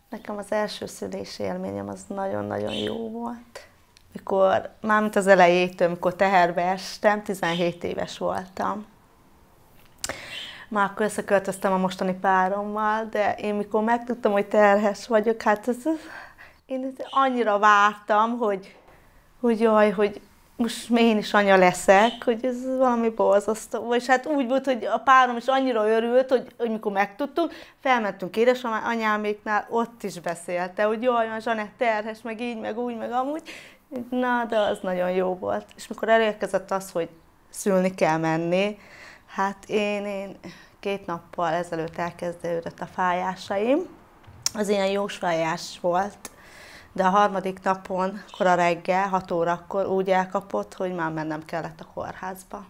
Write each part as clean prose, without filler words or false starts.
Nekem az első szülési élményem az nagyon-nagyon jó volt. Mikor, mármint az elejétől, amikor teherbe estem, 17 éves voltam. Már akkor összeköltöztem a mostani párommal, de én mikor megtudtam, hogy terhes vagyok, hát én annyira vártam, hogy jaj, hogy most én is anya leszek, hogy ez valami borzasztó. És hát úgy volt, hogy a párom is annyira örült, hogy mikor megtudtuk, felmentünk édesanyáméknál, ott is beszélte, hogy jaj, a Zsanett terhes, meg így, meg úgy, meg amúgy. Na, de az nagyon jó volt. És mikor elérkezett az, hogy szülni kell menni, hát én 2 nappal ezelőtt elkezdődött a fájásaim. Az ilyen jósfájás volt, de a 3. napon, kora reggel, 6 órakor úgy elkapott, hogy már mennem kellett a kórházba.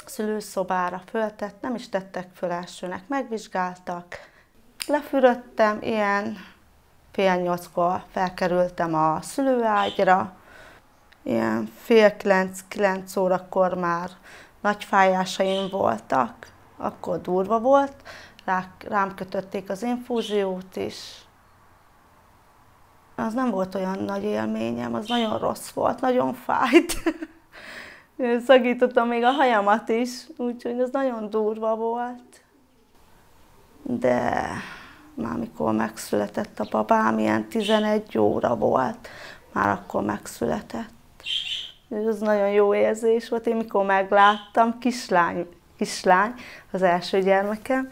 Szülőszobára föltett, nem is tettek föl elsőnek, megvizsgáltak. Lefürödtem, ilyen fél 8-kor felkerültem a szülőágyra, ilyen fél 9 órakor már nagy fájásaim voltak, akkor durva volt, rám kötötték az infúziót is. Az nem volt olyan nagy élményem, az nagyon rossz volt, nagyon fájt. Szagítottam még a hajamat is, úgyhogy az nagyon durva volt. De már mikor megszületett a babám, ilyen 11 óra volt, már akkor megszületett. Ez nagyon jó érzés volt, én mikor megláttam, kislány, az első gyermekem,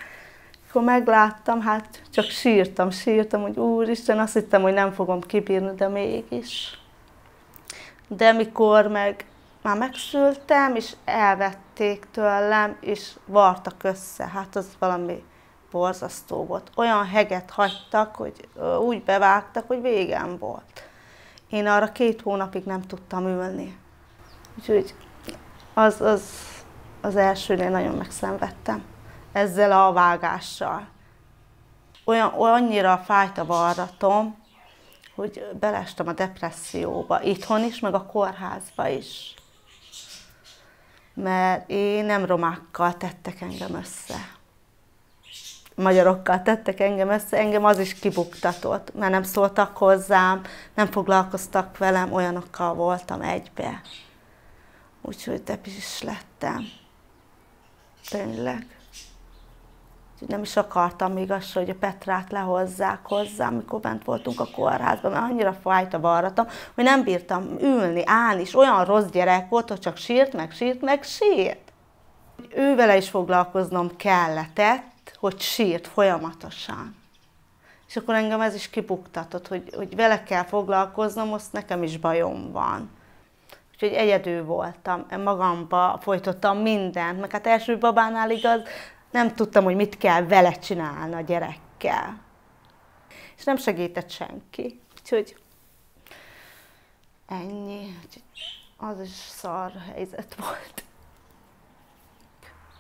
mikor megláttam, hát csak sírtam, hogy úristen, azt hittem, hogy nem fogom kibírni, de mégis. De mikor már megszültem, és elvették tőlem, és vartak össze, hát az valami borzasztó volt. Olyan heget hagytak, hogy úgy bevágtak, hogy végem volt. Én arra 2 hónapig nem tudtam ülni. Úgyhogy az elsőnél nagyon megszenvedtem. Ezzel a vágással. Annyira fájt a varratom, hogy beleestem a depresszióba, itthon is, meg a kórházba is. Mert én nem romákkal tettek engem össze. Magyarokkal tettek engem össze, engem az is kibuktatott, mert nem szóltak hozzám, nem foglalkoztak velem, olyanokkal voltam egybe. Úgyhogy depis lettem. Tényleg. Nem is akartam még azt, hogy a Petrát lehozzák hozzám, mikor bent voltunk a kórházban, mert annyira fájt a varratom, hogy nem bírtam ülni, állni, és olyan rossz gyerek volt, hogy csak sírt. Ővele is foglalkoznom kellett, hogy sírt folyamatosan. És akkor engem ez is kibuktatott, hogy vele kell foglalkoznom, azt nekem is bajom van. Úgyhogy egyedül voltam, magamba folytottam mindent, meg hát első babánál igaz, nem tudtam, hogy mit kell vele csinálni a gyerekkel. És nem segített senki. Úgyhogy ennyi. Az is szar helyzet volt.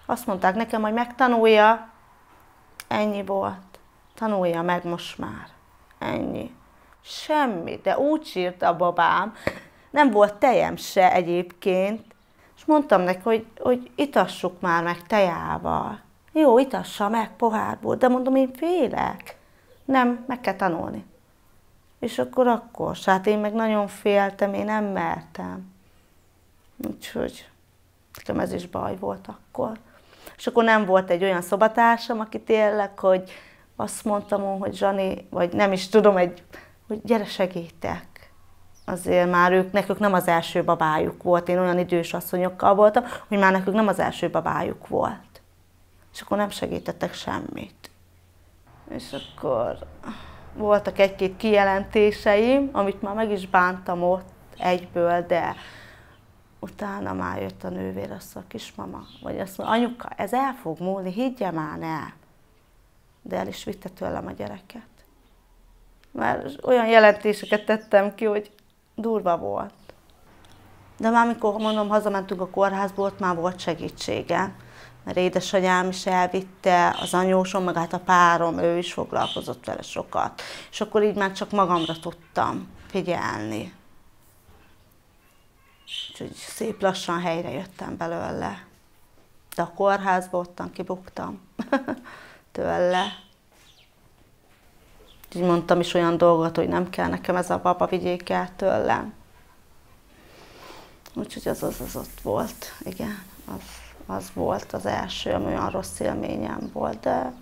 Azt mondták nekem, hogy megtanulja. Ennyi volt. Tanulja meg most már. Ennyi. Semmi. De úgy sírt a babám. Nem volt tejem se egyébként. És mondtam neki, hogy itassuk már meg tejával. Jó, itassa meg pohárból, de mondom, én félek. Nem, meg kell tanulni. És akkor, hát én meg nagyon féltem, én nem mertem. Úgyhogy nekem ez is baj volt akkor. És akkor nem volt egy olyan szobatársam, aki tényleg, hogy azt mondtam, hogy Zsani, vagy nem is tudom, hogy gyere segítek. Azért már nekük nem az első babájuk volt, én olyan idős asszonyokkal voltam, hogy már nekük nem az első babájuk volt. És akkor nem segítettek semmit. És akkor voltak egy-két kijelentéseim, amit már meg is bántam ott egyből, de utána már jött a nővérasszony, a kismama, vagy azt mondja, anyuka, ez el fog múlni, higgye már el. De el is vitte tőlem a gyereket. Mert olyan jelentéseket tettem ki, hogy durva volt. De már mikor, mondom, hazamentünk a kórházból, ott már volt segítsége. Mert édesanyám is elvitte, az anyósom, meg hát a párom, ő is foglalkozott vele sokat. És akkor így már csak magamra tudtam figyelni. Úgyhogy szép lassan helyre jöttem belőle. De a kórházban ottan kibuktam tőle. Így mondtam is olyan dolgot, hogy nem kell nekem ez a baba, vigyék el tőlem. Úgyhogy az ott volt, igen. Az volt az első, ami olyan rossz élményem volt, de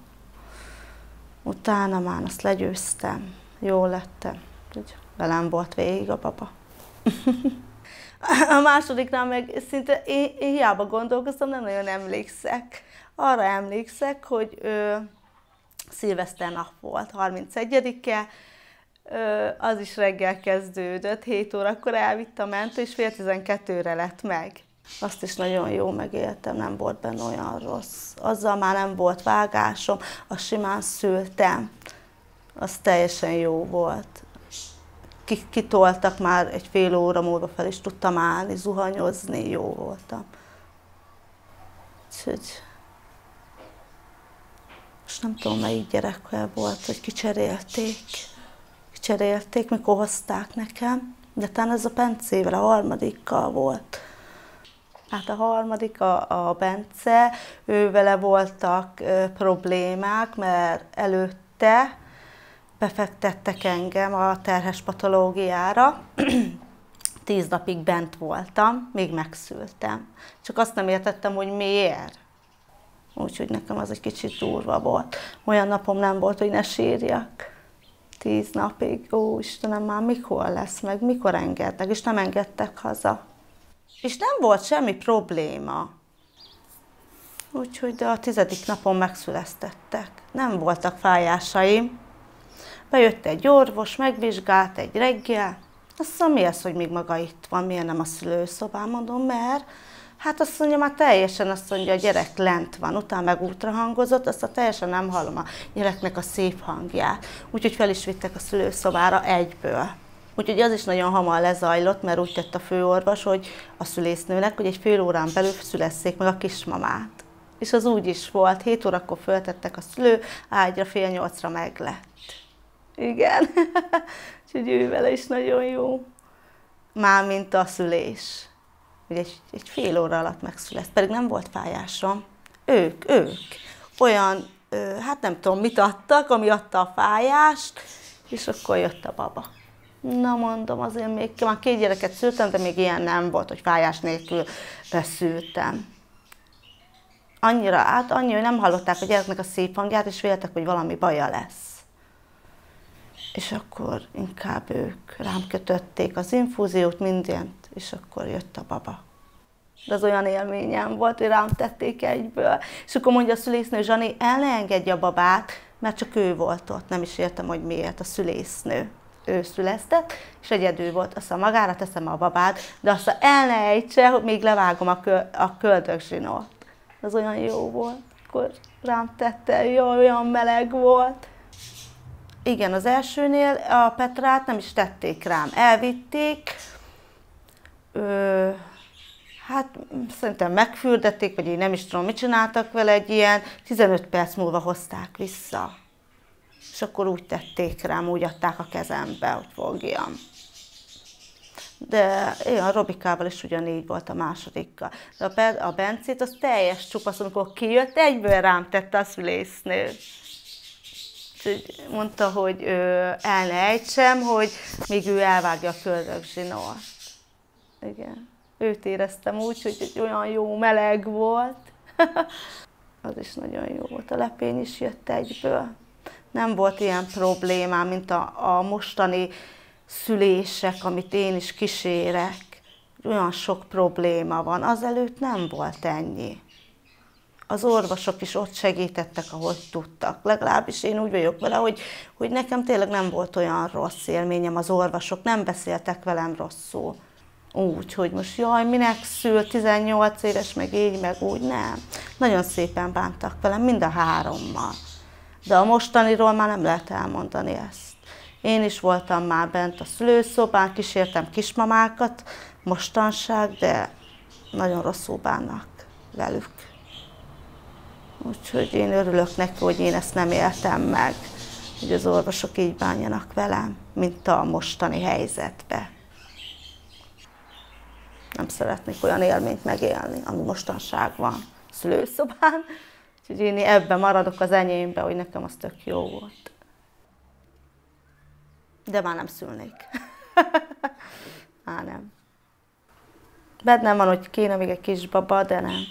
utána már azt legyőztem, jól lettem. Úgy velem volt végig a baba. A másodiknál meg szinte én hiába gondolkoztam, nem nagyon emlékszek. Arra emlékszek, hogy szilveszter nap volt, 31-e, az is reggel kezdődött, 7 órakor elvitt a mentő, és fél 12-re lett meg. Azt is nagyon jó megéltem, nem volt benne olyan rossz. Azzal már nem volt vágásom, azt simán szültem. Az teljesen jó volt. Kitoltak már egy fél óra múlva, fel is tudtam állni, zuhanyozni, jó voltam. Úgyhogy most nem tudom, melyik gyerekkel volt, hogy kicserélték, mikor hozták nekem, de talán ez a Bencével, a harmadikkal volt. Hát a harmadik, a Bence, ővele voltak problémák, mert előtte befektettek engem a terhes patológiára. 10 napig bent voltam, még megszültem. Csak azt nem értettem, hogy miért. Úgyhogy nekem az egy kicsit durva volt. Olyan napom nem volt, hogy ne sírjak. 10 napig. Ó, Istenem, már mikor lesz meg, mikor engednek, és nem engedtek haza. És nem volt semmi probléma. Úgyhogy de a 10. napon megszüleztettek. Nem voltak fájásaim. Bejött egy orvos, megvizsgált egy reggel. Azt mondja, mi az, hogy még maga itt van, miért nem a szülőszobán? Mondom, mert hát azt mondja, már teljesen azt mondja, a gyerek lent van, utána meg ultrahangozott, azt teljesen nem hallom a gyereknek a szép hangját. Úgyhogy fel is vittek a szülőszobára egyből. Úgyhogy az is nagyon hamar lezajlott, mert úgy tett a főorvos, hogy a szülésznőnek, hogy egy fél órán belül szülesszék meg a kismamát. És az úgy is volt, 7 órakor föltettek a szülő, ágyra fél 8-ra meg lett. Igen, úgyhogy ő vele is nagyon jó. Mármint a szülés. Ugye egy fél óra alatt megszület, pedig nem volt fájásom. Ők. Olyan, hát nem tudom, mit adtak, ami adta a fájást, és akkor jött a baba. Na mondom, azért még már 2 gyereket szültem, de még ilyen nem volt, hogy fájás nélkül beszültem. Annyi, hogy nem hallották a gyereknek a szép hangját, és véltek, hogy valami baja lesz. És akkor inkább ők rám kötötték az infúziót, mindent, és akkor jött a baba. De az olyan élményem volt, hogy rám tették egyből. És akkor mondja a szülésznő, Zsani, el ne engedje a babát, mert csak ő volt ott. Nem is értem, hogy miért a szülésznő. Ő szüleztet, és egyedül volt. Azt mondja, magára teszem a babát, de azt el ne ejtse, hogy még levágom a köldögzsinót. Az olyan jó volt. Akkor rám tette, jó, olyan meleg volt. Igen, az elsőnél a Petrát nem is tették rám. Elvitték, hát szerintem megfürdették, vagy én nem is tudom, mit csináltak vele, egy ilyen 15 perc múlva hozták vissza. És akkor úgy tették rám, úgy adták a kezembe, hogy fogjam. De én a Robikával is ugyanígy volt a másodikkal. De a Bencét az teljes csupasz, amikor kijött, egyből rám tette a szülésznő. Mondta, hogy el ne ejtsem, hogy még ő elvágja a köldögzsinót. Igen. Őt éreztem úgy, hogy egy olyan jó meleg volt. Az is nagyon jó volt. A lepény is jött egyből. Nem volt ilyen problémám, mint a mostani szülések, amit én is kísérek. Olyan sok probléma van. Azelőtt nem volt ennyi. Az orvosok is ott segítettek, ahogy tudtak. Legalábbis én úgy vagyok vele, hogy nekem tényleg nem volt olyan rossz élményem. Az orvosok nem beszéltek velem rosszul. Úgy, hogy most jaj, minek szül, 18 éves, meg így, meg úgy, nem. Nagyon szépen bántak velem, mind a 3-mal. De a mostaniról már nem lehet elmondani ezt. Én is voltam már bent a szülőszobán, kísértem kismamákat, mostanság, de nagyon rosszul bánnak velük. Úgyhogy én örülök neki, hogy én ezt nem éltem meg, hogy az orvosok így bánjanak velem, mint a mostani helyzetbe. Nem szeretnék olyan élményt megélni, ami mostanság van a szülőszobán. Úgyhogy én ebben maradok az enyémbe, hogy nekem az tök jó volt. De már nem szülnék. Már nem. Bennem van, hogy kéne még egy kisbaba, de nem.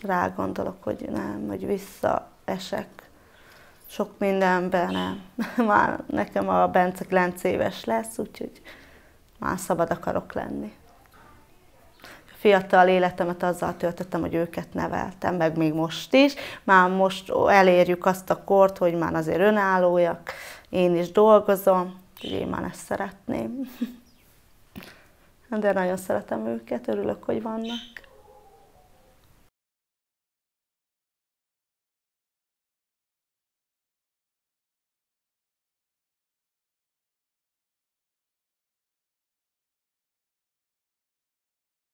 Rá gondolok, hogy nem, hogy visszaesek sok mindenben, nem. Már nekem a Bence 9 éves lesz, úgyhogy már szabad akarok lenni. A fiatal életemet azzal töltöttem, hogy őket neveltem, meg még most is. Már most elérjük azt a kort, hogy már azért önállóak, én is dolgozom, úgyhogy én már ezt szeretném. De nagyon szeretem őket, örülök, hogy vannak.